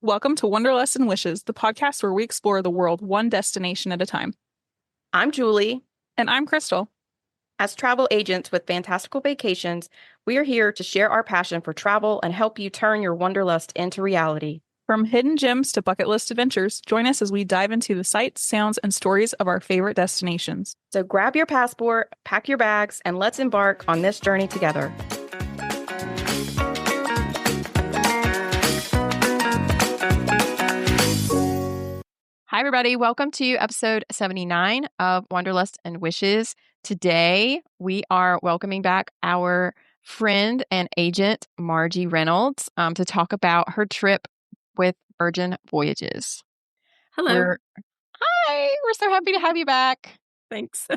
Welcome to Wanderlust and Wishes, the podcast where we explore the world one destination at a time. I'm Julie. And I'm Krystle. As travel agents with Fantastical Vacations, we are here to share our passion for travel and help you turn your wanderlust into reality. From hidden gems to bucket list adventures, join us as we dive into the sights, sounds, and stories of our favorite destinations. So grab your passport, pack your bags, and let's embark on this journey together. Hi, everybody. Welcome to episode 79 of Wanderlust and Wishes. Today, we are welcoming back our friend and agent, Margie Reynolds, to talk about her trip with Virgin Voyages. Hello. Hi, we're so happy to have you back. Thanks.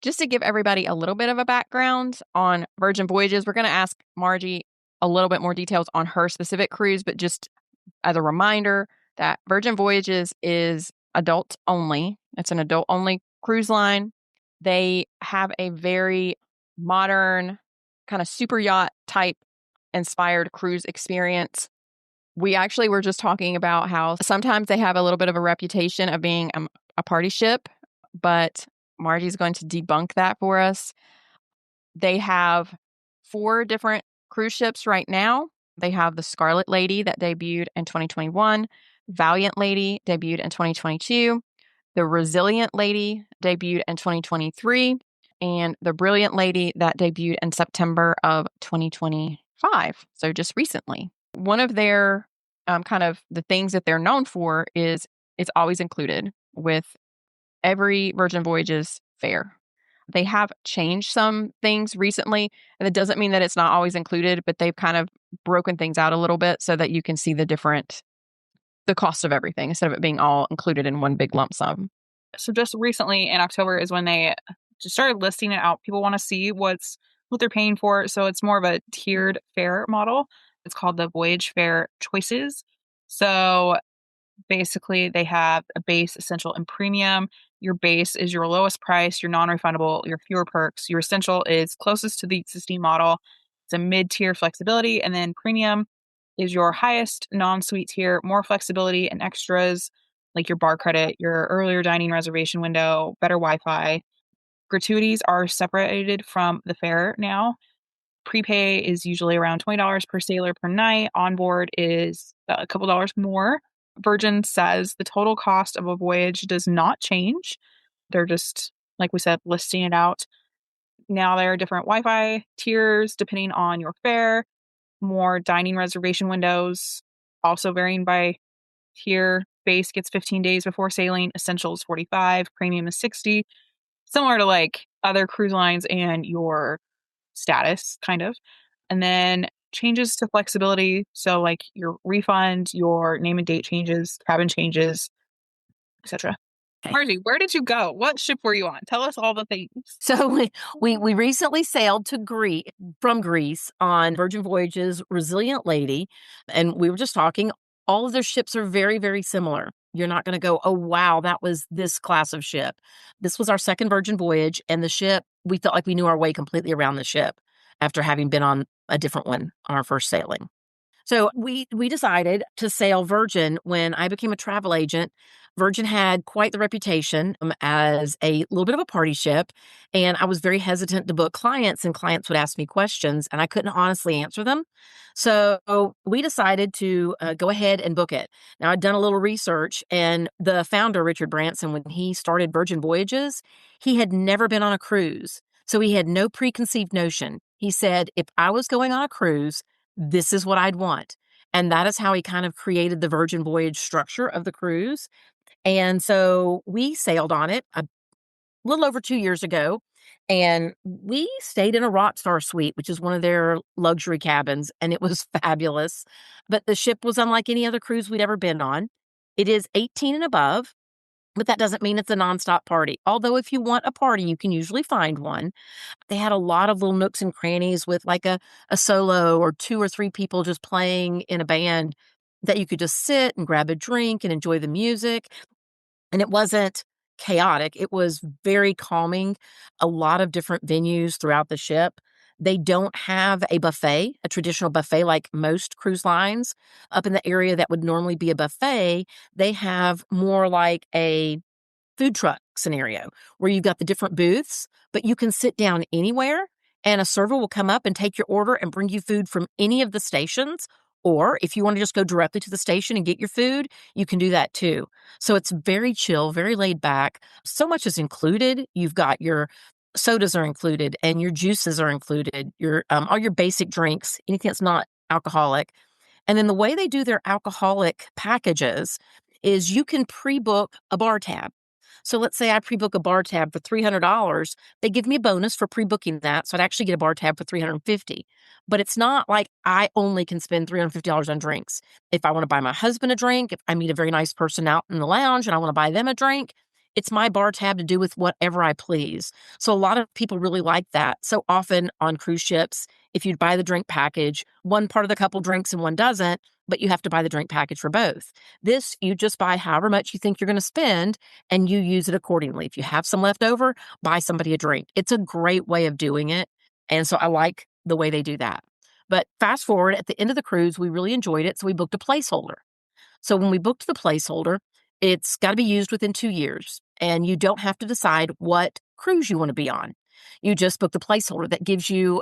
Just to give everybody a little bit of a background on Virgin Voyages, we're going to ask Margie a little bit more details on her specific cruise, but just as a reminder, that Virgin Voyages is adult only. It's an adult only cruise line. They have a very modern, kind of super yacht type inspired cruise experience. We actually were just talking about how sometimes they have a little bit of a reputation of being a party ship, but Margie's going to debunk that for us. They have 4 different cruise ships right now. They have the Scarlet Lady that debuted in 2021. Valiant Lady debuted in 2022. The Resilient Lady debuted in 2023. And the Brilliant Lady that debuted in September of 2025. So just recently. One of their kind of the things that they're known for is it's always included with every Virgin Voyages fare. They have changed some things recently, and it doesn't mean that it's not always included, but they've kind of broken things out a little bit so that you can see the cost of everything instead of it being all included in one big lump sum. So just recently in October is when they just started listing it out. People want to see what they're paying for. So it's more of a tiered fare model. It's called the Voyage Fare Choices. So basically they have a base, essential, and premium. Your base is your lowest price, your non-refundable, your fewer perks. Your essential is closest to the existing model. It's a mid-tier flexibility. And then premium is your highest non-suite tier, more flexibility and extras like your bar credit, your earlier dining reservation window, better Wi-Fi. Gratuities are separated from the fare now. Prepay is usually around $20 per sailor per night. Onboard is a couple dollars more. Virgin says the total cost of a voyage does not change. They're just, like we said, listing it out. Now there are different Wi-Fi tiers depending on your fare. More dining reservation windows, also varying by tier. Base gets 15 days before sailing. Essentials 45. Premium is 60. Similar to like other cruise lines and your status, kind of. And then changes to flexibility. So like your refund, your name and date changes, cabin changes, etc. Okay. Margie, where did you go? What ship were you on? Tell us all the things. So we recently sailed to from Greece on Virgin Voyages Resilient Lady, and we were just talking. All of their ships are very, very similar. You're not going to go, oh, wow, that was this class of ship. This was our second Virgin Voyage, and the ship, we felt like we knew our way completely around the ship after having been on a different one on our first sailing. So we decided to sail Virgin when I became a travel agent. Virgin had quite the reputation as a little bit of a party ship, and I was very hesitant to book clients, and clients would ask me questions, and I couldn't honestly answer them. So we decided to go ahead and book it. Now, I'd done a little research, and the founder, Richard Branson, when he started Virgin Voyages, he had never been on a cruise, so he had no preconceived notion. He said, if I was going on a cruise, this is what I'd want. And that is how he kind of created the Virgin Voyage structure of the cruise. And so we sailed on it a little over 2 years ago, and we stayed in a Rockstar suite, which is one of their luxury cabins, and it was fabulous. But the ship was unlike any other cruise we'd ever been on. It is 18 and above, but that doesn't mean it's a nonstop party. Although if you want a party, you can usually find one. They had a lot of little nooks and crannies with like a solo or 2 or 3 people just playing in a band that you could just sit and grab a drink and enjoy the music. And it wasn't chaotic. It was very calming. A lot of different venues throughout the ship. They don't have a buffet, a traditional buffet like most cruise lines. Up in the area that would normally be a buffet, they have more like a food truck scenario where you've got the different booths, but you can sit down anywhere and a server will come up and take your order and bring you food from any of the stations. Or if you want to just go directly to the station and get your food, you can do that too. So it's very chill, very laid back. So much is included. You've got your sodas are included and your juices are included, your all your basic drinks, anything that's not alcoholic. And then the way they do their alcoholic packages is you can pre-book a bar tab. So let's say I pre-book a bar tab for $300. They give me a bonus for pre-booking that. So I'd actually get a bar tab for $350. But it's not like I only can spend $350 on drinks. If I want to buy my husband a drink, if I meet a very nice person out in the lounge and I want to buy them a drink, it's my bar tab to do with whatever I please. So a lot of people really like that. So often on cruise ships, if you buy the drink package, one part of the couple drinks and one doesn't, but you have to buy the drink package for both. This, you just buy however much you think you're going to spend and you use it accordingly. If you have some left over, buy somebody a drink. It's a great way of doing it. And so I like the way they do that. But fast forward, at the end of the cruise, we really enjoyed it. So we booked a placeholder. So when we booked the placeholder, it's got to be used within 2 years. And you don't have to decide what cruise you want to be on. You just book the placeholder that gives you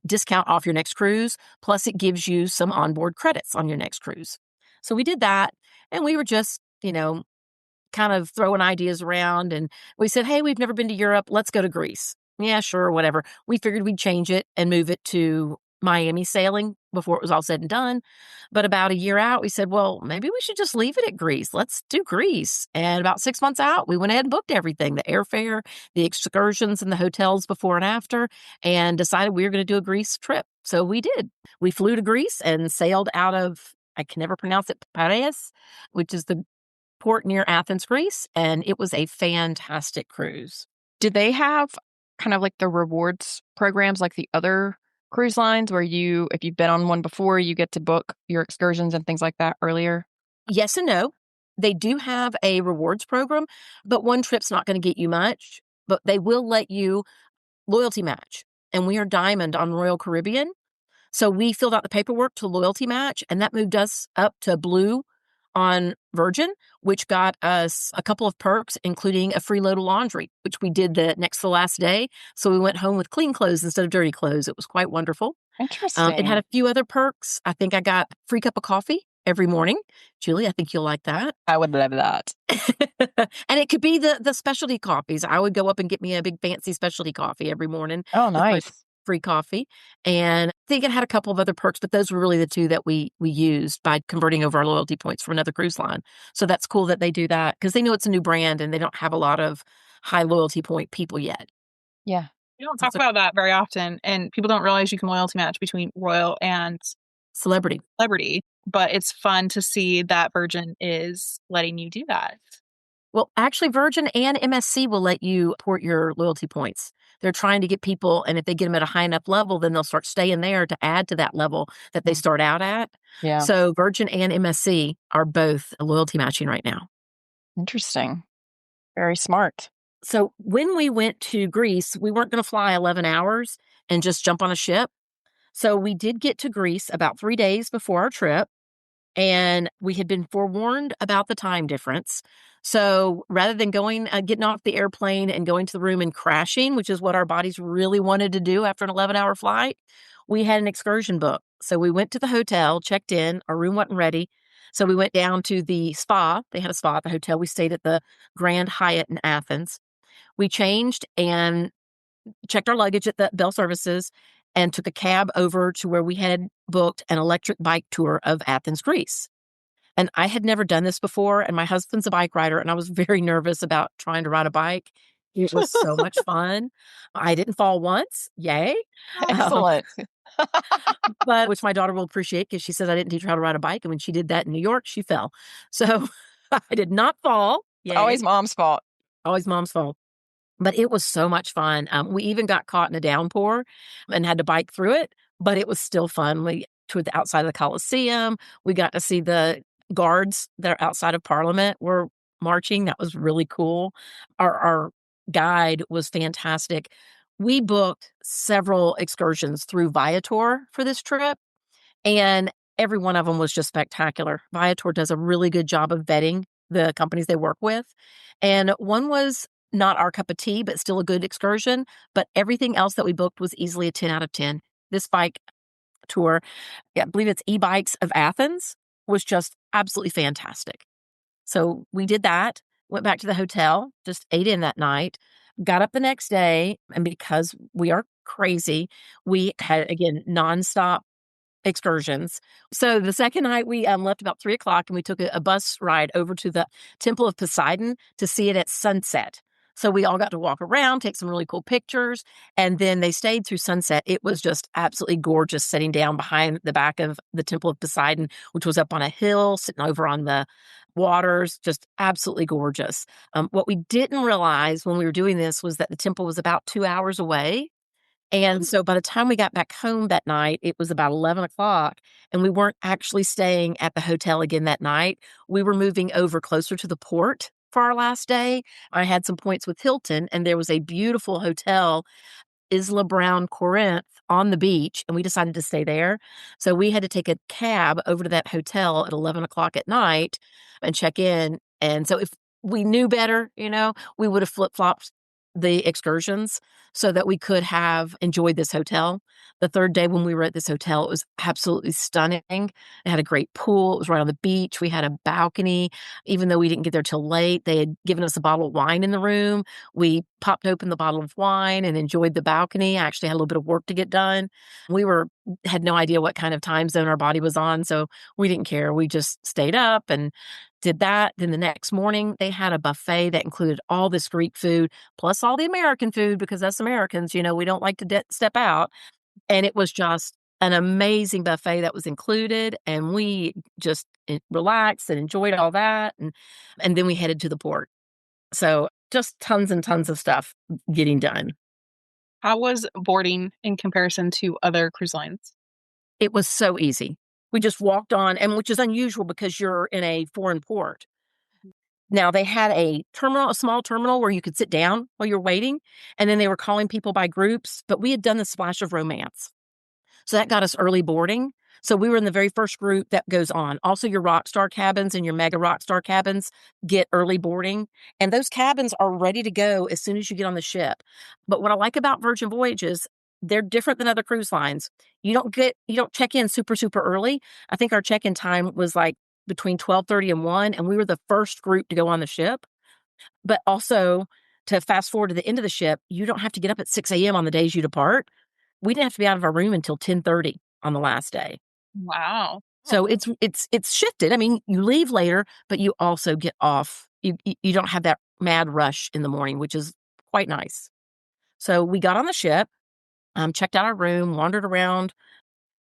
discount off your next cruise. Plus, it gives you some onboard credits on your next cruise. So we did that. And we were just, kind of throwing ideas around. And we said, hey, we've never been to Europe. Let's go to Greece. Yeah, sure, whatever. We figured we'd change it and move it to Miami sailing before it was all said and done. But about a year out, we said, well, maybe we should just leave it at Greece. Let's do Greece. And about 6 months out, we went ahead and booked everything, the airfare, the excursions and the hotels before and after, and decided we were going to do a Greece trip. So we did. We flew to Greece and sailed out of, I can never pronounce it, Piraeus, which is the port near Athens, Greece. And it was a fantastic cruise. Did they have kind of like the rewards programs like the other cruise lines where if you've been on one before, you get to book your excursions and things like that earlier? Yes and no. They do have a rewards program, but one trip's not going to get you much, but they will let you loyalty match. And we are diamond on Royal Caribbean. So we filled out the paperwork to loyalty match, and that moved us up to blue on Virgin, which got us a couple of perks, including a free load of laundry, which we did the next to the last day. So we went home with clean clothes instead of dirty clothes. It was quite wonderful. Interesting. It had a few other perks. I think I got a free cup of coffee every morning. Julie, I think you'll like that. I would love that. And it could be the specialty coffees. I would go up and get me a big fancy specialty coffee every morning. Oh, nice. Free coffee. And I think it had a couple of other perks, but those were really the two that we used by converting over our loyalty points from another cruise line. So that's cool that they do that because they know it's a new brand and they don't have a lot of high loyalty point people yet. Yeah. You don't talk about that very often, and people don't realize you can loyalty match between Royal and Celebrity. But it's fun to see that Virgin is letting you do that. Well, actually, Virgin and MSC will let you port your loyalty points. They're trying to get people, and if they get them at a high enough level, then they'll start staying there to add to that level that they start out at. Yeah. So Virgin and MSC are both loyalty matching right now. Interesting. Very smart. So when we went to Greece, we weren't going to fly 11 hours and just jump on a ship. So we did get to Greece about 3 days before our trip, and we had been forewarned about the time difference. So rather than getting off the airplane and going to the room and crashing, which is what our bodies really wanted to do after an 11-hour flight, we had an excursion book. So we went to the hotel, checked in, our room wasn't ready. So we went down to the spa. They had a spa at the hotel. We stayed at the Grand Hyatt in Athens. We changed and checked our luggage at the Bell Services and took a cab over to where we had booked an electric bike tour of Athens, Greece. And I had never done this before, and my husband's a bike rider, and I was very nervous about trying to ride a bike. It was so much fun. I didn't fall once. Yay. Excellent. But which my daughter will appreciate because she says I didn't teach her how to ride a bike. And when she did that in New York, she fell. So I did not fall. Yay. Always mom's fault. Always mom's fault. But it was so much fun. We even got caught in a downpour and had to bike through it, but it was still fun. We toured the outside of the Coliseum. We got to see the guards that are outside of Parliament were marching. That was really cool. Our guide was fantastic. We booked several excursions through Viator for this trip, and every one of them was just spectacular. Viator does a really good job of vetting the companies they work with. And one was not our cup of tea, but still a good excursion. But everything else that we booked was easily a 10 out of 10. This bike tour, I believe it's e-bikes of Athens, was just absolutely fantastic. So we did that, went back to the hotel, just ate in that night, got up the next day. And because we are crazy, we had, again, nonstop excursions. So the second night we left about 3:00 and we took a bus ride over to the Temple of Poseidon to see it at sunset. So we all got to walk around, take some really cool pictures, and then they stayed through sunset. It was just absolutely gorgeous sitting down behind the back of the Temple of Poseidon, which was up on a hill, sitting over on the waters, just absolutely gorgeous. What we didn't realize when we were doing this was that the temple was about 2 hours away. And so by the time we got back home that night, it was about 11:00, and we weren't actually staying at the hotel again that night. We were moving over closer to the port for our last day. I had some points with Hilton, and there was a beautiful hotel, Isla Brown Corinth, on the beach, and we decided to stay there. So we had to take a cab over to that hotel at 11:00 at night and check in. And so if we knew better, we would have flip-flopped the excursions so that we could have enjoyed this hotel. The third day when we were at this hotel, it was absolutely stunning. It had a great pool. It was right on the beach. We had a balcony. Even though we didn't get there till late, they had given us a bottle of wine in the room. We popped open the bottle of wine and enjoyed the balcony. I actually had a little bit of work to get done. Had no idea what kind of time zone our body was on, so we didn't care. We just stayed up and did that. Then the next morning, they had a buffet that included all this Greek food, plus all the American food, because us Americans, we don't like to step out. And it was just an amazing buffet that was included. And we just relaxed and enjoyed all that. And then we headed to the port. So just tons and tons of stuff getting done. How was boarding in comparison to other cruise lines? It was so easy. We just walked on, and which is unusual because you're in a foreign port. Now, they had a small terminal where you could sit down while you're waiting, and then they were calling people by groups, but we had done the Splash of Romance. So that got us early boarding. So we were in the very first group that goes on. Also, your Rockstar cabins and your Mega Rockstar cabins get early boarding. And those cabins are ready to go as soon as you get on the ship. But what I like about Virgin Voyages, they're different than other cruise lines. You don't check in super, super early. I think our check-in time was like between 12:30 and 1, and we were the first group to go on the ship. But also, to fast forward to the end of the ship, you don't have to get up at 6 a.m. on the days you depart. We didn't have to be out of our room until 10:30 on the last day. Wow. So it's shifted. I mean, you leave later, but you also get off. You don't have that mad rush in the morning, which is quite nice. So we got on the ship, checked out our room, wandered around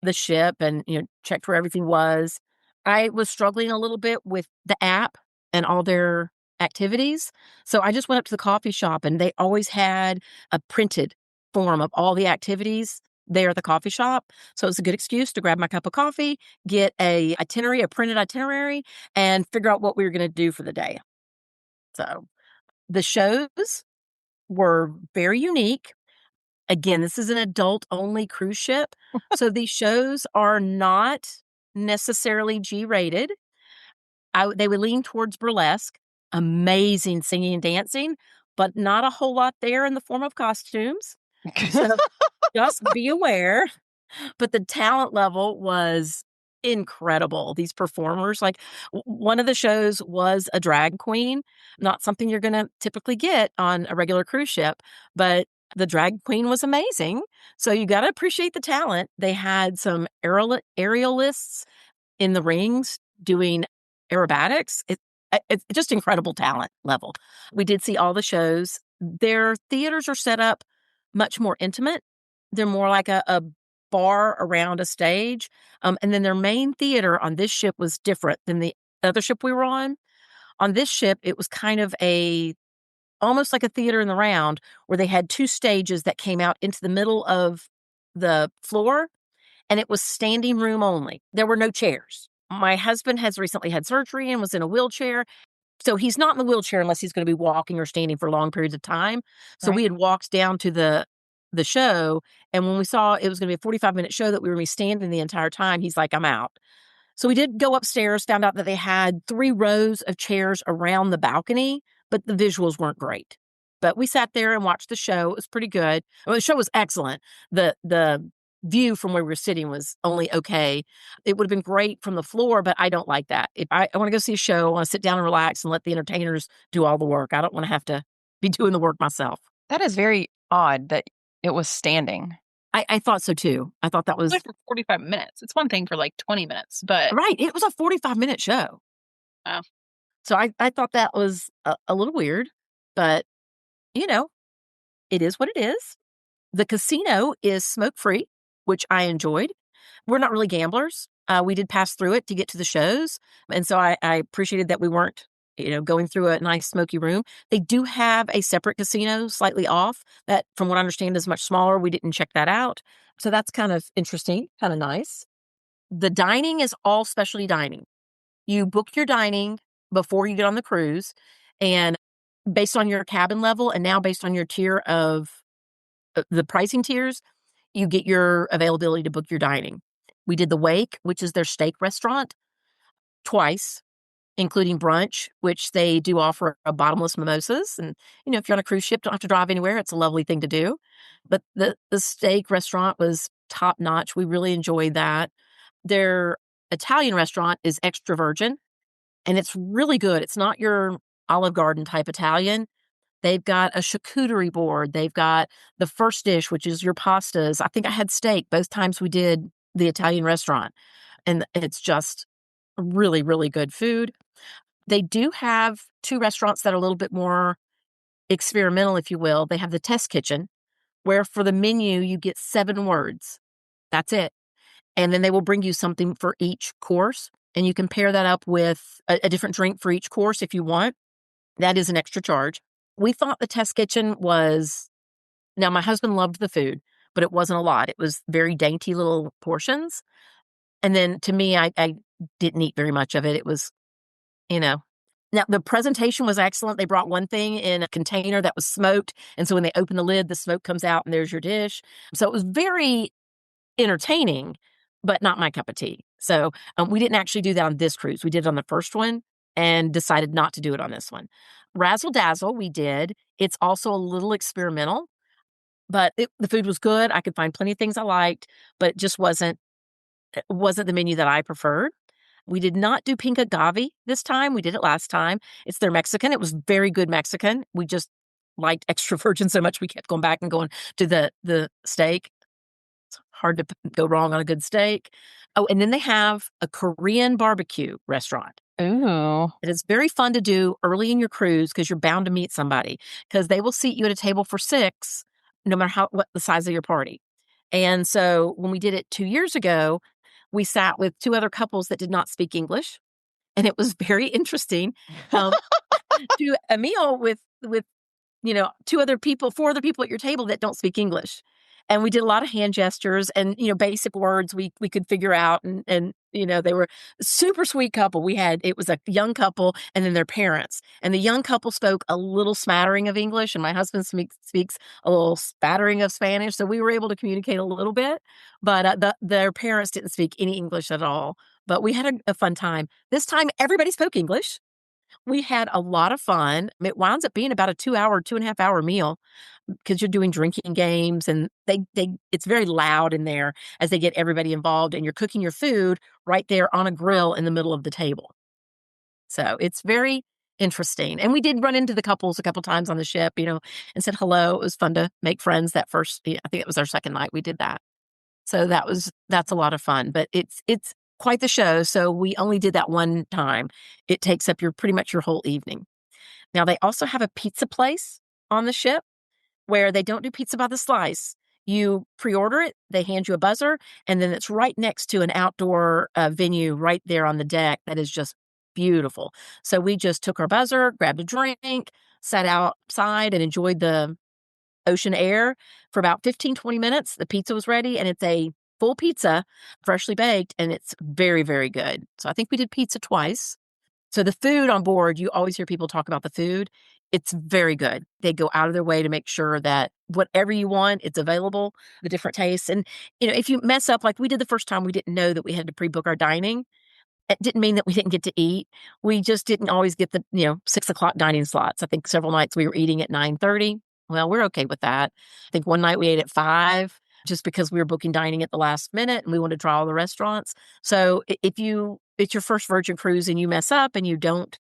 the ship, and checked where everything was. I was struggling a little bit with the app and all their activities. So I just went up to the coffee shop, and they always had a printed form of all the activities there at the coffee shop. So it was a good excuse to grab my cup of coffee, get a printed itinerary, and figure out what we were going to do for the day. So the shows were very unique. Again, this is an adult-only cruise ship. So these shows are not necessarily G-rated. They would lean towards burlesque, amazing singing and dancing, but not a whole lot there in the form of costumes. So just be aware. But the talent level was incredible. These performers, like one of the shows was a drag queen, not something you're going to typically get on a regular cruise ship, but the drag queen was amazing. So you got to appreciate the talent. They had some aerialists in the rings doing aerobatics. It's just incredible talent level. We did see all the shows. Their theaters are set up much more intimate. They're more like a bar around a stage. And then their main theater on this ship was different than the other ship we were on. On this ship, it was kind of almost like a theater in the round, where they had two stages that came out into the middle of the floor, and it was standing room only. There were no chairs. My husband has recently had surgery and was in a wheelchair. So he's not in the wheelchair unless he's going to be walking or standing for long periods of time. So Right. we had walked down to the the show. And when we saw it was going to be a 45-minute show that we were going to be standing the entire time, he's like, I'm out. So we did go upstairs, found out that they had 3 rows of chairs around the balcony, but the visuals weren't great. But we sat there and watched the show. It was pretty good. Well, the show was excellent. The view from where we were sitting was only okay. It would have been great from the floor, but I don't like that. If I want to go see a show, I want to sit down and relax and let the entertainers do all the work. I don't want to have to be doing the work myself. That is very odd that it was standing. I thought so too. I thought that was Only for 45 minutes. It's one thing for like 20 minutes, but right. It was a 45-minute show. Oh. So I thought that was a little weird, but you know, it is what it is. The casino is smoke-free, which I enjoyed. We're not really gamblers. We did pass through it to get to the shows. And so I appreciated that we weren't, going through a nice smoky room. They do have a separate casino slightly off that, from what I understand, is much smaller. We didn't check that out. So that's kind of interesting, kind of nice. The dining is all specialty dining. You book your dining before you get on the cruise, and based on your cabin level and now based on your tier of the pricing tiers, you get your availability to book your dining. We did the Wake, which is their steak restaurant, twice, including brunch, which they do offer a bottomless mimosas. And, if you're on a cruise ship, don't have to drive anywhere. It's a lovely thing to do. But the steak restaurant was top notch. We really enjoyed that. Their Italian restaurant is extra virgin, and it's really good. It's not your Olive Garden type Italian. They've got a charcuterie board. They've got the first dish, which is your pastas. I think I had steak both times we did the Italian restaurant. And it's just really, really good food. They do have 2 restaurants that are a little bit more experimental, if you will. They have the test kitchen, where for the menu, you get 7 words. That's it. And then they will bring you something for each course. And you can pair that up with a different drink for each course if you want. That is an extra charge. We thought the test kitchen was, now my husband loved the food, but it wasn't a lot. It was very dainty little portions. And then to me, I didn't eat very much of it. It was, Now the presentation was excellent. They brought one thing in a container that was smoked. And so when they open the lid, the smoke comes out and there's your dish. So it was very entertaining, but not my cup of tea. So we didn't actually do that on this cruise. We did it on the first one and decided not to do it on this one. Razzle Dazzle, we did. It's also a little experimental, but the food was good. I could find plenty of things I liked, but it just wasn't the menu that I preferred. We did not do pink agave this time. We did it last time. It's their Mexican. It was very good Mexican. We just liked extra virgin so much we kept going back and going to the steak. It's hard to go wrong on a good steak. Oh, and then they have a Korean barbecue restaurant. Ooh. It is very fun to do early in your cruise because you're bound to meet somebody, because they will seat you at a table for 6, no matter what the size of your party. And so when we did it 2 years ago, we sat with 2 other couples that did not speak English, and it was very interesting to a meal with 4 other people at your table that don't speak English. And we did a lot of hand gestures and, basic words we could figure out. And they were a super sweet couple. It was a young couple and then their parents. And the young couple spoke a little smattering of English, and my husband speaks a little spattering of Spanish. So we were able to communicate a little bit, but their parents didn't speak any English at all. But we had a fun time. This time, everybody spoke English. We had a lot of fun. It winds up being about a 2.5 hour meal, because you're doing drinking games, and it's very loud in there as they get everybody involved, and you're cooking your food right there on a grill in the middle of the table. So it's very interesting. And we did run into the couples a couple times on the ship, and said hello. It was fun to make friends that first, I think it was our second night we did that. So that's a lot of fun, but it's quite the show. So we only did that one time. It takes up pretty much your whole evening. Now they also have a pizza place on the ship where they don't do pizza by the slice. You pre-order it, they hand you a buzzer, and then it's right next to an outdoor venue right there on the deck that is just beautiful. So we just took our buzzer, grabbed a drink, sat outside and enjoyed the ocean air for about 15-20 minutes. The pizza was ready, and it's a full pizza, freshly baked, and it's very, very good. So I think we did pizza twice. So the food on board, you always hear people talk about the food. It's very good. They go out of their way to make sure that whatever you want, it's available, the different tastes. And, if you mess up, like we did the first time, we didn't know that we had to pre-book our dining. It didn't mean that we didn't get to eat. We just didn't always get the, 6:00 dining slots. I think several nights we were eating at 9:30. Well, we're okay with that. I think one night we ate at 5 just because we were booking dining at the last minute and we wanted to try all the restaurants. So if it's your first Virgin cruise and you mess up and you don't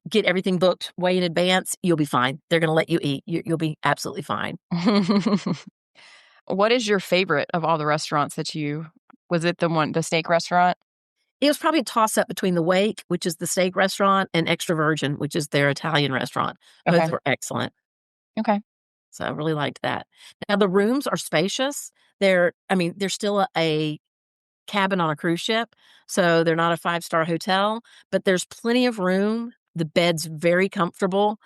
get everything booked way in advance, you'll be fine. They're going to let you eat. You'll be absolutely fine. What is your favorite of all the restaurants was it the steak restaurant? It was probably a toss-up between the Wake, which is the steak restaurant, and Extra Virgin, which is their Italian restaurant. Okay. Both were excellent. Okay. So I really liked that. Now, the rooms are spacious. They're still a cabin on a cruise ship, so they're not a 5-star hotel, but there's plenty of room. The bed's very comfortable.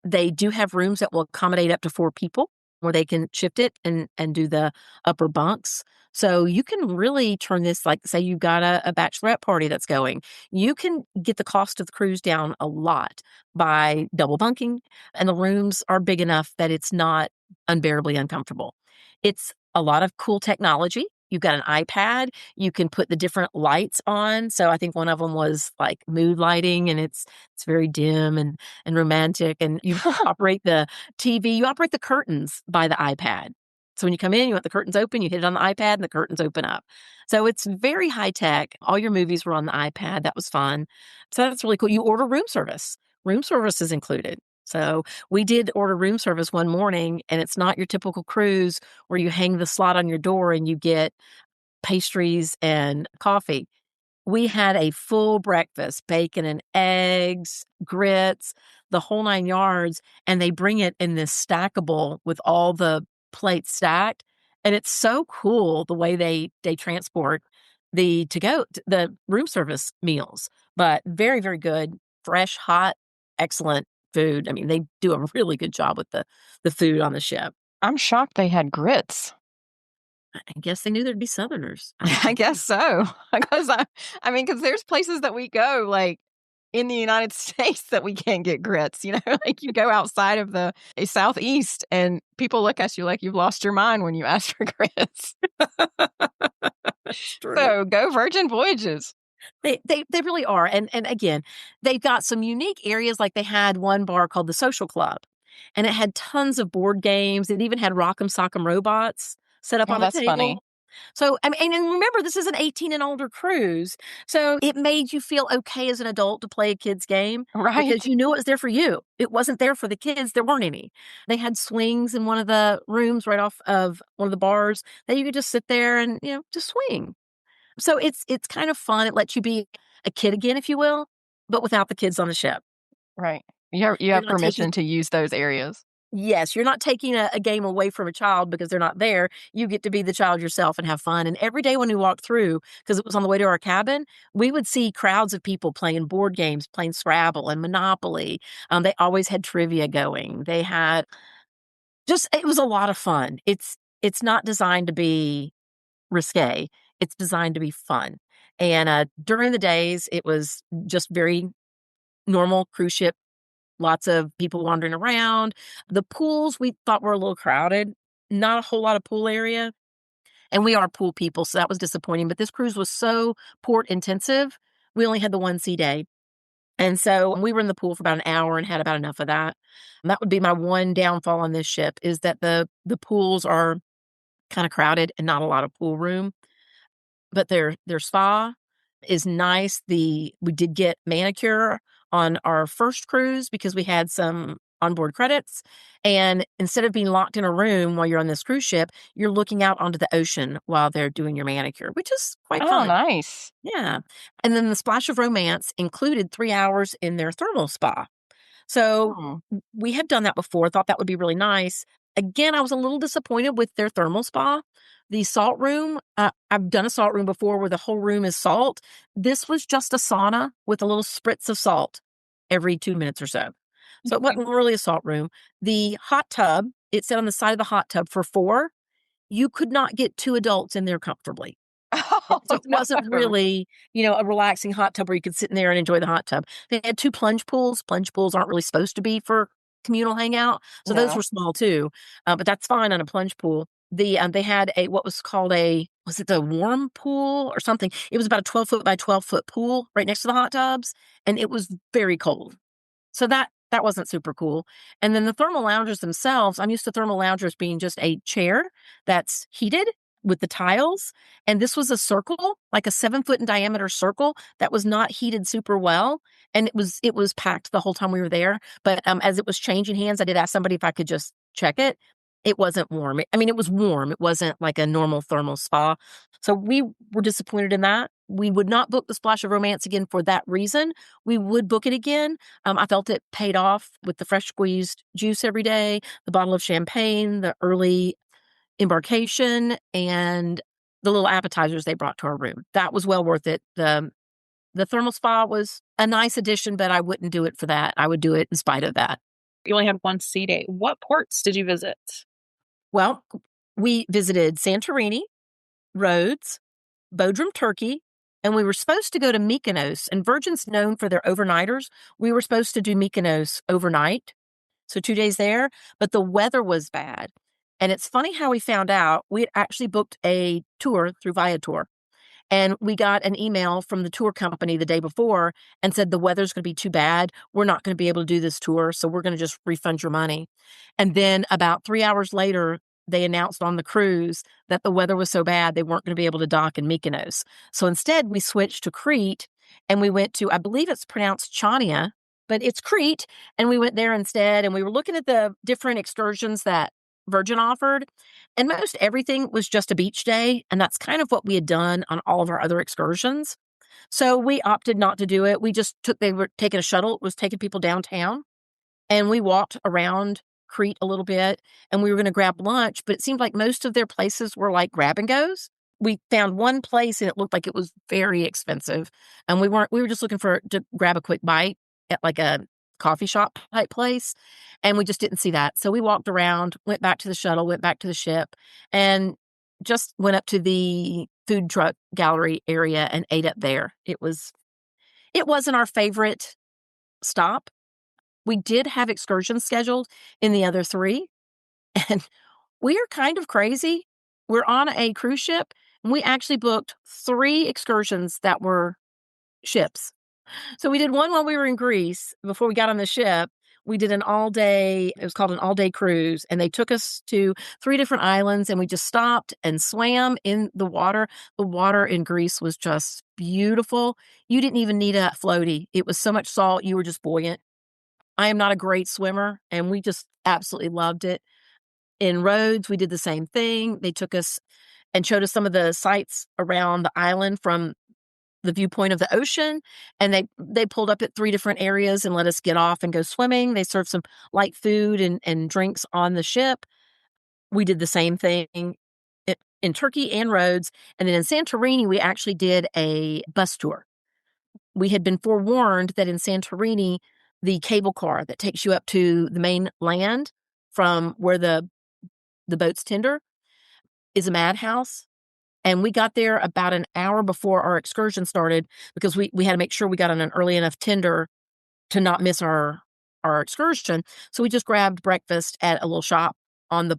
They do have rooms that will accommodate up to 4 people where they can shift it and do the upper bunks. So you can really turn this, like, say you've got a bachelorette party that's going, you can get the cost of the cruise down a lot by double bunking. And the rooms are big enough that it's not unbearably uncomfortable. It's a lot of cool technology. You've got an iPad. You can put the different lights on. So I think one of them was like mood lighting, and it's very dim and romantic. And you operate the TV. You operate the curtains by the iPad. So when you come in, you want the curtains open. You hit it on the iPad, and the curtains open up. So it's very high tech. All your movies were on the iPad. That was fun. So that's really cool. You order room service. Room service is included. So we did order room service one morning, and it's not your typical cruise where you hang the slot on your door and you get pastries and coffee. We had a full breakfast, bacon and eggs, grits, the whole 9 yards, and they bring it in this stackable with all the plates stacked. And it's so cool the way they transport the room service meals, but very, very good, fresh, hot, excellent food. I mean, they do a really good job with the food on the ship. I'm shocked they had grits. I guess they knew there'd be Southerners. I guess so. Because there's places that we go, like in the United States, that we can't get grits. Like you go outside of the Southeast and people look at you like you've lost your mind when you ask for grits. So go Virgin Voyages. They really are. And again, they've got some unique areas. Like they had one bar called the Social Club, and it had tons of board games. It even had Rock'em Sock'em robots set up on the that's table. Funny. So, and remember, this is an 18 and older cruise. So it made you feel okay as an adult to play a kid's game. Right. Because you knew it was there for you. It wasn't there for the kids. There weren't any. They had swings in one of the rooms right off of one of the bars that you could just sit there and, just swing. So it's kind of fun. It lets you be a kid again, if you will, but without the kids on the ship. Right. You have permission to use those areas. Yes, you're not taking a game away from a child because they're not there. You get to be the child yourself and have fun. And every day when we walked through, because it was on the way to our cabin, we would see crowds of people playing board games, playing Scrabble and Monopoly. They always had trivia going. They had it was a lot of fun. It's not designed to be risque. It's designed to be fun. And during the days, it was just very normal cruise ship. Lots of people wandering around. The pools we thought were a little crowded. Not a whole lot of pool area. And we are pool people, so that was disappointing. But this cruise was so port intensive, we only had the 1 sea day. And so we were in the pool for about an hour and had about enough of that. And that would be my one downfall on this ship, is that the pools are kind of crowded and not a lot of pool room. But their spa is nice. We did get manicure on our first cruise because we had some onboard credits. And instead of being locked in a room while you're on this cruise ship, you're looking out onto the ocean while they're doing your manicure, which is quite fun. Oh, nice. Yeah. And then the Splash of Romance included 3 hours in their thermal spa. So we had done that before, thought that would be really nice. Again, I was a little disappointed with their thermal spa. The salt room, I've done a salt room before where the whole room is salt. This was just a sauna with a little spritz of salt every 2 minutes or so. So it wasn't really a salt room. The hot tub, it said on the side of the hot tub for 4. You could not get 2 adults in there comfortably. So it wasn't really, a relaxing hot tub where you could sit in there and enjoy the hot tub. They had 2 plunge pools. Plunge pools aren't really supposed to be for communal hangout. So those were small too, but that's fine on a plunge pool. They had what was called was it the warm pool or something? It was about a 12-foot by 12-foot pool right next to the hot tubs, and it was very cold. So that wasn't super cool. And then the thermal loungers themselves, I'm used to thermal loungers being just a chair that's heated with the tiles. And this was a circle, like a 7-foot in diameter circle that was not heated super well. And it was packed the whole time we were there. But as it was changing hands, I did ask somebody if I could just check it. It wasn't warm. I mean, it was warm. It wasn't like a normal thermal spa. So we were disappointed in that. We would not book the Splash of Romance again for that reason. We would book it again. I felt it paid off with the fresh squeezed juice every day, the bottle of champagne, the early embarkation, and the little appetizers they brought to our room. That was well worth it. The thermal spa was a nice addition, but I wouldn't do it for that. I would do it in spite of that. You only had one sea day. What ports did you visit? Well, we visited Santorini, Rhodes, Bodrum, Turkey, and we were supposed to go to Mykonos. And Virgin's known for their overnighters. We were supposed to do Mykonos overnight, so 2 days there, but the weather was bad. And it's funny how we found out. We had actually booked a tour through Viator. And we got an email from the tour company the day before and said, the weather's going to be too bad. We're not going to be able to do this tour, so we're going to just refund your money. And then about 3 hours later, they announced on the cruise that the weather was so bad they weren't going to be able to dock in Mykonos. So instead, we switched to Crete, and we went to, I believe it's pronounced Chania, but it's Crete, and we went there instead. And we were looking at the different excursions that Virgin offered, and most everything was just a beach day, and that's kind of what we had done on all of our other excursions. So we opted not to do it. They were taking a shuttle, it was taking people downtown, and we walked around Crete a little bit, and we were going to grab lunch, but it seemed like most of their places were like grab and goes. We found one place, and it looked like it was very expensive, and we were just looking to grab a quick bite at like a coffee shop type place, and we just didn't see that. So we walked around, went back to the shuttle, went back to the ship, and just went up to the food truck gallery area and ate up there. It wasn't our favorite stop. We did have excursions scheduled in the other 3, and we are kind of crazy. We're on a cruise ship, and we actually booked 3 excursions that were ships. So we did one while we were in Greece before we got on the ship. We did it was called an all-day cruise, and they took us to 3 different islands, and we just stopped and swam in the water. The water in Greece was just beautiful. You didn't even need a floaty. It was so much salt, you were just buoyant. I am not a great swimmer, and we just absolutely loved it. In Rhodes, we did the same thing. They took us and showed us some of the sights around the island from the viewpoint of the ocean, and they pulled up at 3 different areas and let us get off and go swimming. They served some light food and drinks on the ship. We did the same thing in Turkey and Rhodes. And then in Santorini, we actually did a bus tour. We had been forewarned that in Santorini, the cable car that takes you up to the main land from where the boats tender is a madhouse. And we got there about an hour before our excursion started because we had to make sure we got on an early enough tender to not miss our excursion. So we just grabbed breakfast at a little shop on the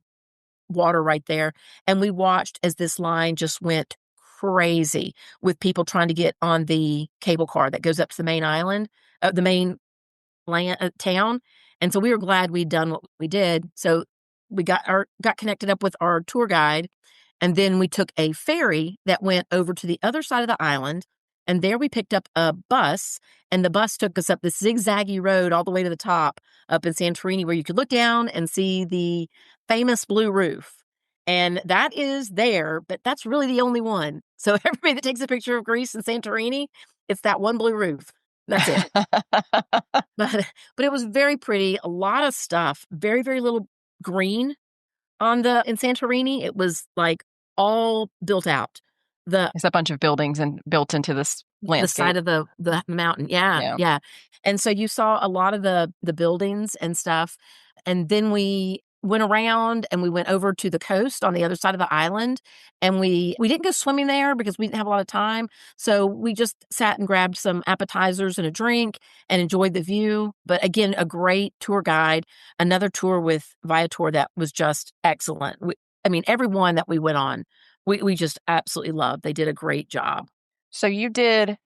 water right there. And we watched as this line just went crazy with people trying to get on the cable car that goes up to the main island, the main town. And so we were glad we'd done what we did. So we got connected up with our tour guide. And then we took a ferry that went over to the other side of the island. And there we picked up a bus. And the bus took us up this zigzaggy road all the way to the top up in Santorini, where you could look down and see the famous blue roof. And that is there, but that's really the only one. So everybody that takes a picture of Greece and Santorini, it's that one blue roof. That's it. But it was very pretty. A lot of stuff. Very, very little green in Santorini. It was like all built out. It's a bunch of buildings and built into this landscape. The side of the mountain. Yeah. And so you saw a lot of the buildings and stuff. And then we went around and we went over to the coast on the other side of the island, and we didn't go swimming there because we didn't have a lot of time. So we just sat and grabbed some appetizers and a drink and enjoyed the view. But again, a great tour guide, another tour with Viator that was just excellent. Every one that we went on, we just absolutely loved. They did a great job. So you did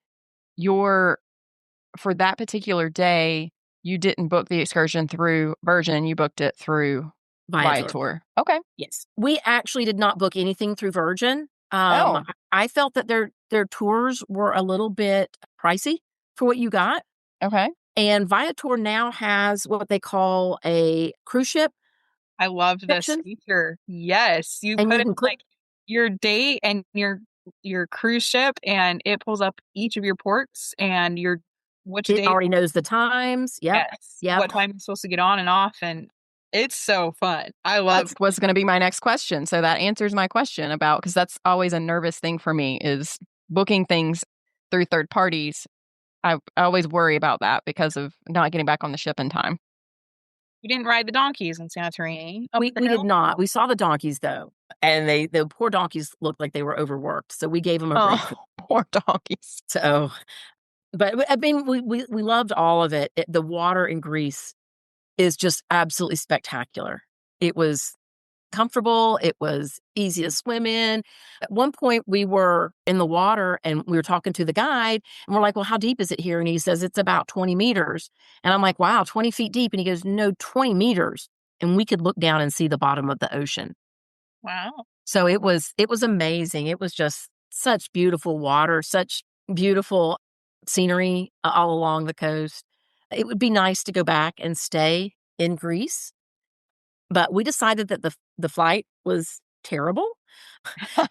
for that particular day, you didn't book the excursion through Virgin, you booked it through Viator. Okay. Yes. We actually did not book anything through Virgin. Oh. I felt that their tours were a little bit pricey for what you got. Okay. And Viator now has what they call a cruise ship. I loved this section. feature. Yes. You And put you in can click like your date and your cruise ship, and it pulls up each of your ports and which it date. already knows the times. Yep. Yes. Yep. What time you're supposed to get on and off, and it's so fun. I love That was going to be my next question. So that answers my question about, because that's always a nervous thing for me, is booking things through third parties. I always worry about that because of not getting back on the ship in time. You didn't ride the donkeys in Santorini. We did not. We saw the donkeys though, and the poor donkeys looked like they were overworked. So we gave them a break. Poor donkeys. So, but we loved all of it. The water in Greece is just absolutely spectacular. It was comfortable. It was easy to swim in. At one point, we were in the water and we were talking to the guide, and we're like, well, how deep is it here? And he says, it's about 20 meters. And I'm like, wow, 20 feet deep. And he goes, no, 20 meters. And we could look down and see the bottom of the ocean. Wow. So it was amazing. It was just such beautiful water, such beautiful scenery all along the coast. It would be nice to go back and stay in Greece. But we decided that the flight was terrible.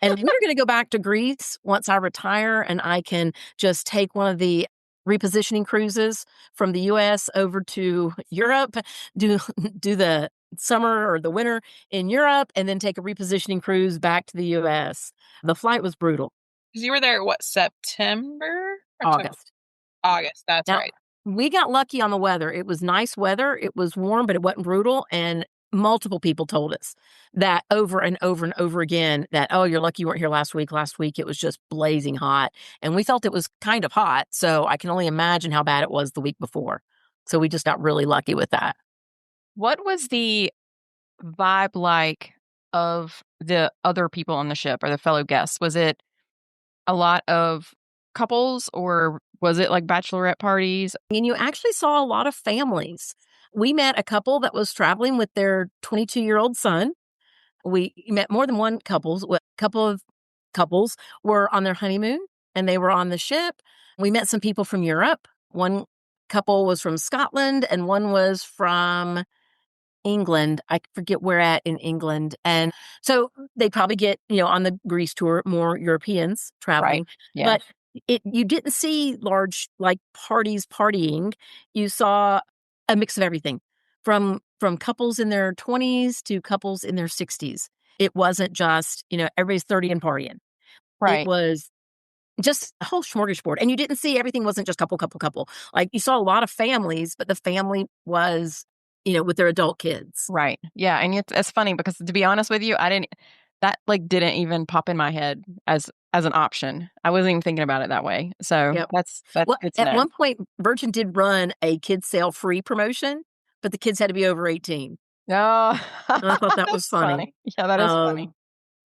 And we were going to go back to Greece once I retire and I can just take one of the repositioning cruises from the US over to Europe, do the summer or the winter in Europe, and then take a repositioning cruise back to the US. The flight was brutal. Because you were there, what, September? August. That's now, right. We got lucky on the weather. It was nice weather. It was warm, but it wasn't brutal. And multiple people told us that over and over and over again that, oh, you're lucky you weren't here last week. Last week, it was just blazing hot. And we felt it was kind of hot. So I can only imagine how bad it was the week before. So we just got really lucky with that. What was the vibe like of the other people on the ship or the fellow guests? Was it a lot of couples or was it like bachelorette parties? And you actually saw a lot of families. We met a couple that was traveling with their 22-year-old son. We met more than one couples. A couple of couples were on their honeymoon and they were on the ship. We met some people from Europe. One couple was from Scotland and one was from England. I forget where at in England. And so they probably get, on the Greece tour, more Europeans traveling. Right. Yeah. But you didn't see large like parties partying. You saw a mix of everything from couples in their 20s to couples in their 60s. It wasn't just, everybody's 30 and partying. Right. It was just a whole smorgasbord. And you didn't see everything wasn't just couple. Like you saw a lot of families, but the family was, with their adult kids. Right. Yeah. And it's funny because to be honest with you, that didn't even pop in my head as an option. I wasn't even thinking about it that way. So Yep. that's good to know. At one point, Virgin did run a kids sale free promotion, but the kids had to be over 18. Oh, I thought that was funny. Yeah, that is funny.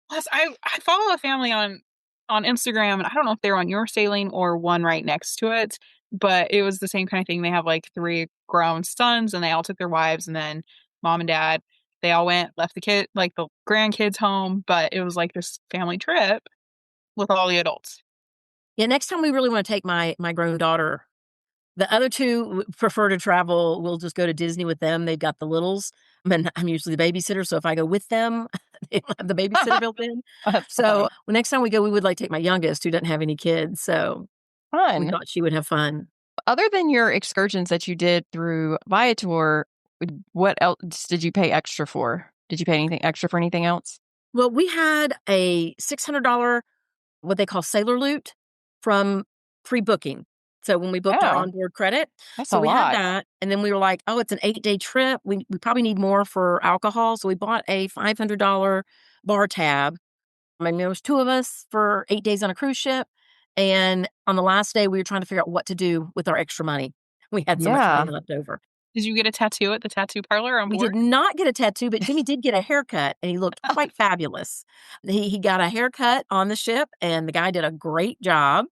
Plus, I follow a family on Instagram, and I don't know if they're on your sailing or one right next to it, but it was the same kind of thing. They have like 3 grown sons, and they all took their wives, and then mom and dad, they all went, left the grandkids home, but it was like this family trip with all the adults. Yeah, next time we really want to take my grown daughter. The other 2 prefer to travel. We'll just go to Disney with them. They've got the littles. I'm usually the babysitter, so if I go with them, they don't have the babysitter built in. So next time we go, we would like to take my youngest who doesn't have any kids. So Fun. we thought she would have fun. Other than your excursions that you did through Viator, what else did you pay extra for? Did you pay anything extra for anything else? Well, we had a $600, what they call sailor loot from pre-booking. So when we booked our Oh, onboard credit, that's so a we had lot. that. And then we were like, oh, it's an 8-day trip. We probably need more for alcohol. So we bought a $500 bar tab. I mean, there was 2 of us for 8 days on a cruise ship. And on the last day, we were trying to figure out what to do with our extra money. We had so much Yeah. money left over. Did you get a tattoo at the tattoo parlor on We board? did not get a tattoo, but Jimmy did get a haircut, and he looked quite fabulous. He got a haircut on the ship, and the guy did a great job.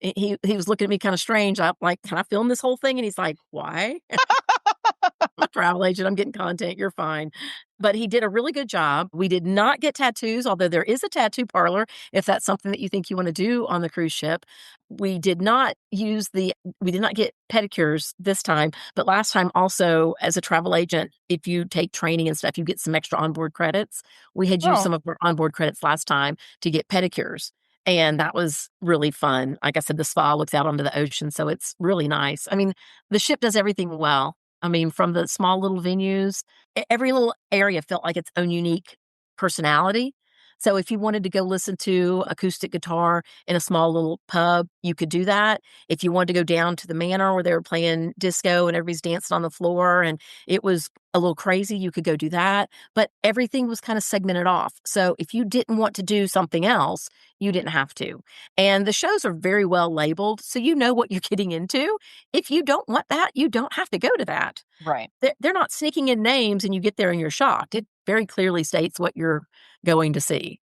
He was looking at me kind of strange. I'm like, "Can I film this whole thing?" And he's like, "Why?" I'm a travel agent. I'm getting content. You're fine. But he did a really good job. We did not get tattoos, although there is a tattoo parlor if that's something that you think you want to do on the cruise ship. We did not get pedicures this time, but last time also as a travel agent, if you take training and stuff, you get some extra onboard credits. We had used Oh, some of our onboard credits last time to get pedicures. And that was really fun. Like I said, the spa looks out onto the ocean, so it's really nice. I mean, the ship does everything well. I mean, from the small little venues, every little area felt like its own unique personality. So if you wanted to go listen to acoustic guitar in a small little pub, you could do that. If you wanted to go down to the manor where they were playing disco and everybody's dancing on the floor and it was a little crazy, you could go do that. But everything was kind of segmented off. So if you didn't want to do something else, you didn't have to. And the shows are very well labeled, so you know what you're getting into. If you don't want that, you don't have to go to that. right. They're not sneaking in names and you get there and you're shocked. It very clearly states what you're going to see.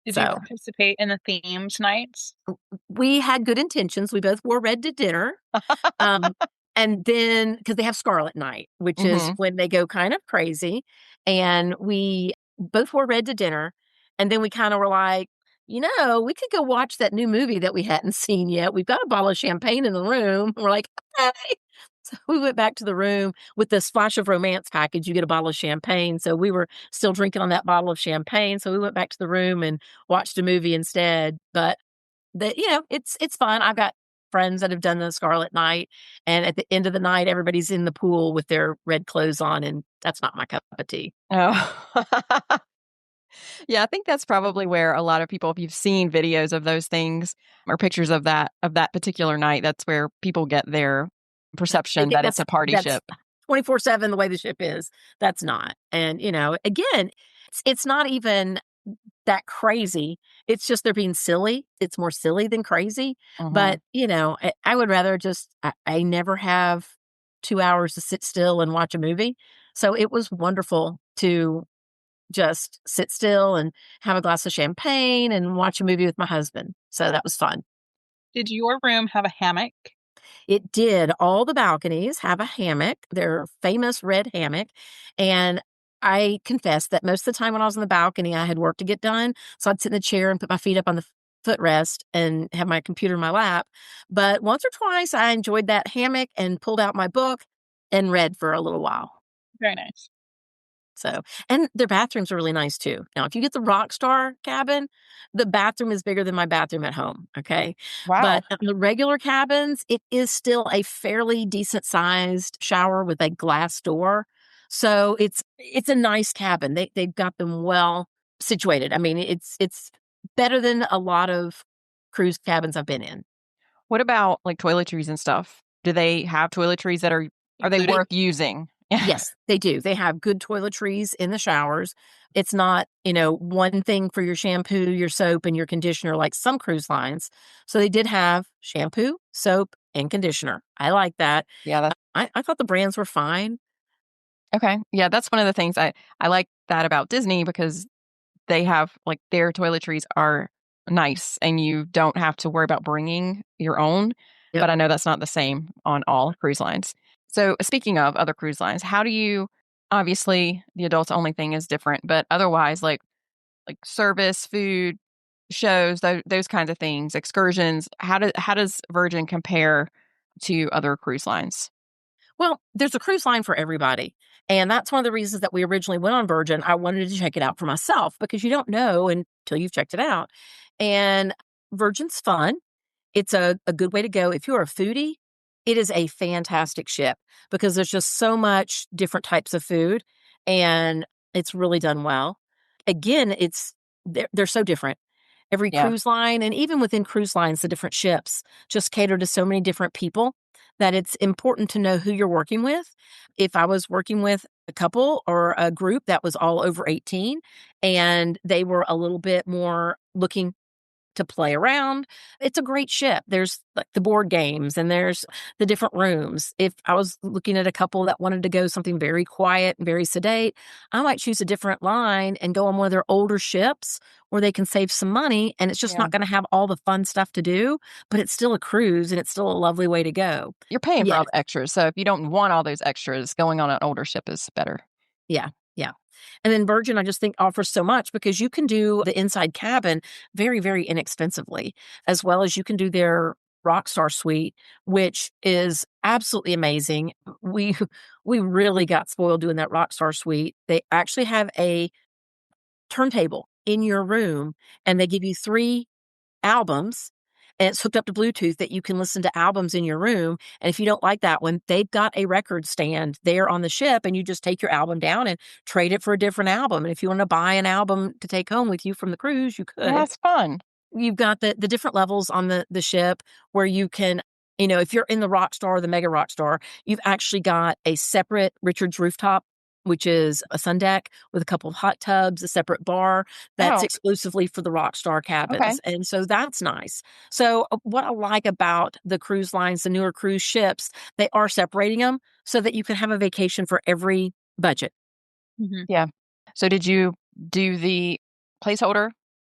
Did you So participate in the themed nights? we had good intentions. We both wore red to dinner. Um, and then because they have Scarlet Night, which is Hmm. when they go kind of crazy. And we both wore red to dinner. And then we kind of were like, we could go watch that new movie that we hadn't seen yet. We've got a bottle of champagne in the room. We're like, okay. So we went back to the room with the Splash of Romance package. You get a bottle of champagne. So we were still drinking on that bottle of champagne. So we went back to the room and watched a movie instead. But it's fun. I've got friends that have done the Scarlet Night, and at the end of the night, everybody's in the pool with their red clothes on, and that's not my cup of tea. Oh. Yeah, I think that's probably where a lot of people, if you've seen videos of those things or pictures of that particular night, that's where people get their They perception think that it's a party that's ship. 24/7 the way the ship is. That's not. And, again, it's not even that crazy. It's just they're being silly. It's more silly than crazy. Hmm. But, I would rather I never have 2 hours to sit still and watch a movie. So it was wonderful to just sit still and have a glass of champagne and watch a movie with my husband. So that was fun. Did your room have a hammock? It did. All the balconies have a hammock, their famous red hammock. And I confess that most of the time when I was on the balcony, I had work to get done. So I'd sit in the chair and put my feet up on the footrest and have my computer in my lap. But once or twice, I enjoyed that hammock and pulled out my book and read for a little while. Very nice. So, and their bathrooms are really nice too. Now, if you get the Rockstar cabin, the bathroom is bigger than my bathroom at home. Okay. Wow. But the regular cabins, it is still a fairly decent sized shower with a glass door. So it's a nice cabin. They've got them well situated. I mean, it's better than a lot of cruise cabins I've been in. What about like toiletries and stuff? Do they have toiletries that are they Included? worth using? Yes, they do. They have good toiletries in the showers. It's not, one thing for your shampoo, your soap, and your conditioner like some cruise lines. So they did have shampoo, soap, and conditioner. I like that. Yeah, that's I thought the brands were fine. okay. Yeah, that's one of the things I like that about Disney because they have like their toiletries are nice and you don't have to worry about bringing your own. Yep. But I know that's not the same on all cruise lines. So speaking of other cruise lines, how do you obviously the adults only thing is different, but otherwise like service, food, shows, those kinds of things, excursions, how does Virgin compare to other cruise lines? Well, there's a cruise line for everybody. And that's one of the reasons that we originally went on Virgin. I wanted to check it out for myself because you don't know until you've checked it out. And Virgin's fun. It's a good way to go. If you're a foodie, it is a fantastic ship because there's just so much different types of food and it's really done well. Again, they're so different. Every Yeah. cruise line, and even within cruise lines, the different ships just cater to so many different people that it's important to know who you're working with. If I was working with a couple or a group that was all over 18 and they were a little bit more looking to play around, it's a great ship. There's like the board games and there's the different rooms. If I was looking at a couple that wanted to go something very quiet and very sedate, I might choose a different line and go on one of their older ships where they can save some money, and it's just Yeah. not going to have all the fun stuff to do, but it's still a cruise and it's still a lovely way to go. You're paying for Yeah. all the extras. So if you don't want all those extras, going on an older ship is better. Yeah. Yeah. And then Virgin, I just think offers so much because you can do the inside cabin very, very inexpensively, as well as you can do their Rockstar Suite, which is absolutely amazing. We we really got spoiled doing that Rockstar Suite. They actually have a turntable in your room, and they give you 3 albums, and it's hooked up to Bluetooth that you can listen to albums in your room. And if you don't like that one, they've got a record stand there on the ship, and you just take your album down and trade it for a different album. And if you want to buy an album to take home with you from the cruise, you could. That's fun. You've got the different levels on the ship where you can, if you're in the Rockstar or the Mega Rockstar, you've actually got a separate Richard's Rooftop, which is a sun deck with a couple of hot tubs, a separate bar that's Oh. exclusively for the Rockstar cabins. Okay. And so that's nice. So what I like about the cruise lines, the newer cruise ships, they are separating them so that you can have a vacation for every budget. Mhm. So did you do the placeholder?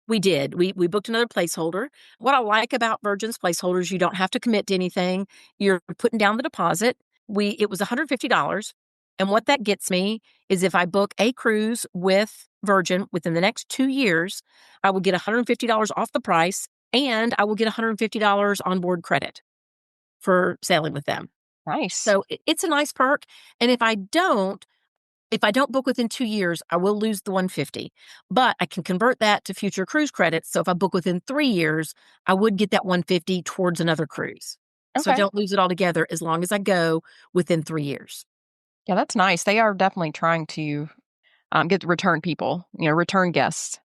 We did. We booked another placeholder. What I like about Virgin's placeholders, you don't have to commit to anything. You're putting down the deposit. It was $150. And what that gets me is if I book a cruise with Virgin within the next 2 years, I will get $150 off the price, and I will get $150 onboard credit for sailing with them. Nice. So it's a nice perk. And if I don't book within 2 years, I will lose the $150, but I can convert that to future cruise credits. So if I book within 3 years, I would get that $150 towards another cruise. So I Okay. don't lose it altogether as long as I go within 3 years. Yeah, that's nice. They are definitely trying to get return people, return guests.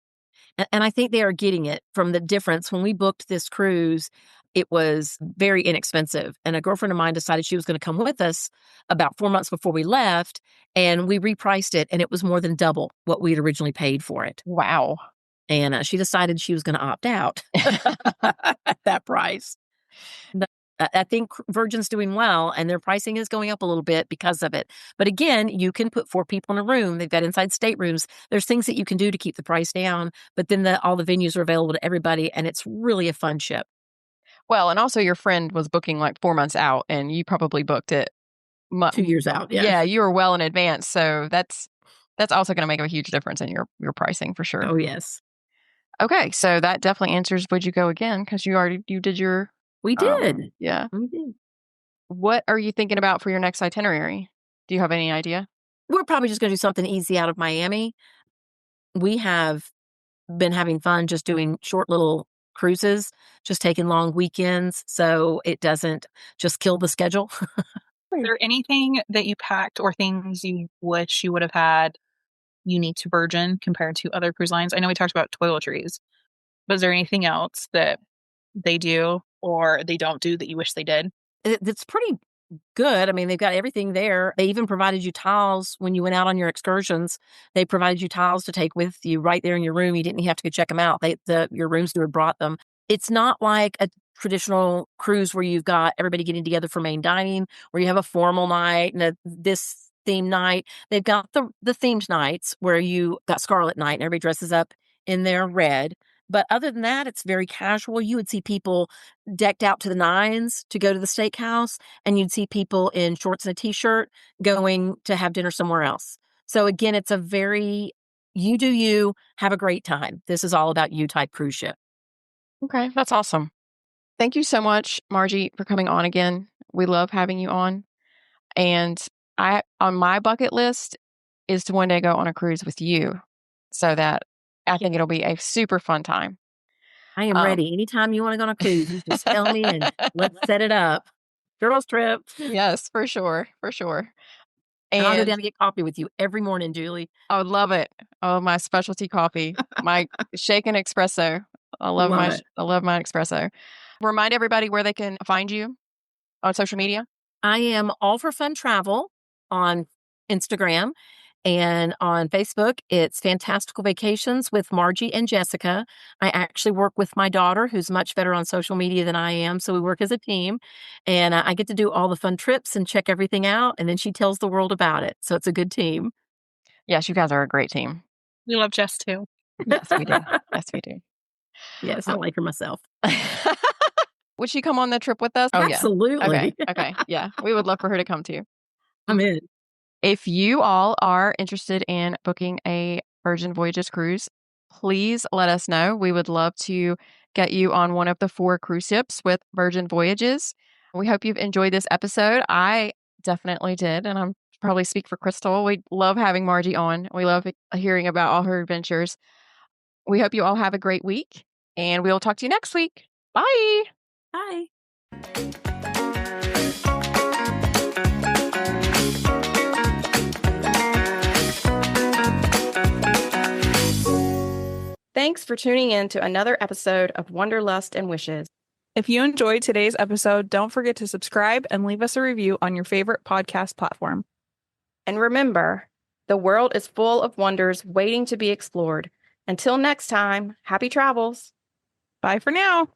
And I think they are getting it from the difference. When we booked this cruise, it was very inexpensive. And a girlfriend of mine decided she was going to come with us about 4 months before we left. And we repriced it, and it was more than double what we had originally paid for it. Wow. And she decided she was going to opt out at that price. But I think Virgin's doing well, and their pricing is going up a little bit because of it. But again, you can put 4 people in a room. They've got inside staterooms. There's things that you can do to keep the price down, but then all the venues are available to everybody, and it's really a fun ship. Well, and also your friend was booking like 4 months out, and you probably booked it 2 years out. Yeah, you were well in advance. So that's also going to make a huge difference in your pricing for sure. Oh, yes. Okay, so that definitely answers would you go again, because you did your We did. yeah. We did. What are you thinking about for your next itinerary? Do you have any idea? We're probably just going to do something easy out of Miami. We have been having fun just doing short little cruises, just taking long weekends so it doesn't just kill the schedule. Is there anything that you packed or things you wish you would have had unique to Virgin compared to other cruise lines? I know we talked about toiletries, but is there anything else that they do or they don't do that you wish they did? It's pretty good. I mean, they've got everything there. They even provided you towels when you went out on your excursions. They provided you towels to take with you right there in your room. You didn't have to go check them out. Your room steward brought them. It's not like a traditional cruise where you've got everybody getting together for main dining, where you have a formal night and this theme night. They've got the themed nights where you got Scarlet Night and everybody dresses up in their red. But other than that, it's very casual. You would see people decked out to the nines to go to the steakhouse, and you'd see people in shorts and a t-shirt going to have dinner somewhere else. So again, it's a very you do you, have a great time. This is all about you type cruise ship. Okay, that's awesome. Thank you so much, Margie, for coming on again. We love having you on. And on my bucket list is to one day go on a cruise with you, so that I think it'll be a super fun time. I am ready. Anytime you want to go on a cruise, you just tell me and let's set it up. Girls trip. Yes, for sure. For sure. And I'll go down to get coffee with you every morning, Julie. I would love it. Oh, my specialty coffee, my shaken espresso. I love Love it. I love my espresso. Remind everybody where they can find you on social media. I am all for fun travel on Instagram, and on Facebook, it's Fantastical Vacations with Margie and Jessica. I actually work with my daughter, who's much better on social media than I am. So we work as a team, and I get to do all the fun trips and check everything out. And then she tells the world about it. So it's a good team. Yes, you guys are a great team. We love Jess too. Yes, we do. Yes, we do. Yes, I like her myself. Would she come on the trip with us? Oh, yeah. Absolutely. Okay. Okay. Yeah. We would love for her to come too. I'm in. If you all are interested in booking a Virgin Voyages cruise, please let us know. We would love to get you on one of the 4 cruise ships with Virgin Voyages. We hope you've enjoyed this episode. I definitely did, and I'm probably speak for Krystle. We love having Margie on. We love hearing about all her adventures. We hope you all have a great week, and we'll talk to you next week. Bye. Bye. Thanks for tuning in to another episode of Wanderlust and Wishes. If you enjoyed today's episode, don't forget to subscribe and leave us a review on your favorite podcast platform. And remember, the world is full of wonders waiting to be explored. Until next time, happy travels. Bye for now.